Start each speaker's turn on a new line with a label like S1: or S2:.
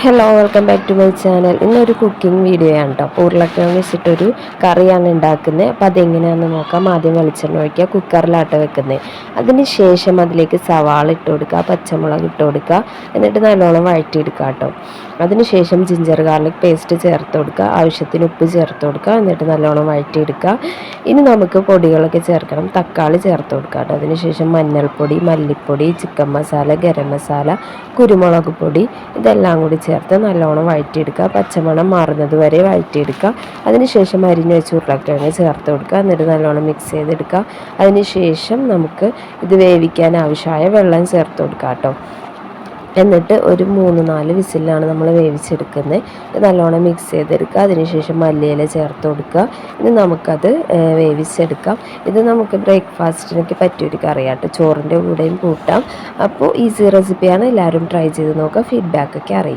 S1: Hello welcome back to my channel. ഇന്നൊരു cooking video ആണ് കേട്ടോ. ഉരുളക്കിഴങ്ങ് വെച്ചിട്ടൊരു കറിയാണ് ഉണ്ടാക്കുന്നത്. അപ്പോൾ അതെങ്ങനെയാണെന്ന് നോക്കാം. ആദ്യം വെളിച്ചെണ്ണ ഒഴിക്കുക, കുക്കറിലാട്ട് വെക്കുന്നത്. അതിന് ശേഷം അതിലേക്ക് സവാള ഇട്ട് കൊടുക്കുക, പച്ചമുളക് ഇട്ട് കൊടുക്കുക, എന്നിട്ട് നല്ലോണം വഴറ്റിയെടുക്കുക കേട്ടോ. അതിനുശേഷം ജിഞ്ചർ ഗാർലിക് പേസ്റ്റ് ചേർത്ത് കൊടുക്കുക, ആവശ്യത്തിന് ഉപ്പ് ചേർത്ത് കൊടുക്കുക, എന്നിട്ട് നല്ലോണം വഴറ്റിയെടുക്കുക. ഇനി നമുക്ക് പൊടികളൊക്കെ ചേർക്കണം. തക്കാളി ചേർത്ത് കൊടുക്കുക കേട്ടോ. അതിനുശേഷം മഞ്ഞൾപ്പൊടി, മല്ലിപ്പൊടി, ചിക്കൻ മസാല, ഗരം മസാല, കുരുമുളക് പൊടി ഇതെല്ലാം കൂടി ചേർത്ത് നല്ലോണം വഴറ്റിയെടുക്കുക. പച്ചമണം മാറുന്നത് വരെ വഴറ്റിയെടുക്കുക. അതിനുശേഷം അരിഞ്ഞ് വെച്ച് ഉരുളക്കിഴങ്ങ് ചേർത്ത് കൊടുക്കുക, എന്നിട്ട് നല്ലോണം മിക്സ് ചെയ്തെടുക്കുക. അതിനുശേഷം നമുക്ക് ഇത് വേവിക്കാൻ ആവശ്യമായ വെള്ളം ചേർത്ത് കൊടുക്കുക കേട്ടോ. എന്നിട്ട് ഒരു 3-4 വിസിലാണ് നമ്മൾ വേവിച്ചെടുക്കുന്നത്. നല്ലോണം മിക്സ് ചെയ്തെടുക്കുക. അതിനുശേഷം മല്ലിയില ചേർത്ത് കൊടുക്കുക. ഇനി നമുക്കത് വേവിച്ചെടുക്കാം. ഇത് നമുക്ക് ബ്രേക്ക്ഫാസ്റ്റിനൊക്കെ പറ്റിയൊരു കറിയാട്ടോ. ചോറിൻ്റെ കൂടെയും കൂട്ടാം. അപ്പോൾ ഈസി റെസിപ്പിയാണ്. എല്ലാവരും ട്രൈ ചെയ്ത് നോക്കുക. ഫീഡ്ബാക്കൊക്കെ അറിയിക്കും.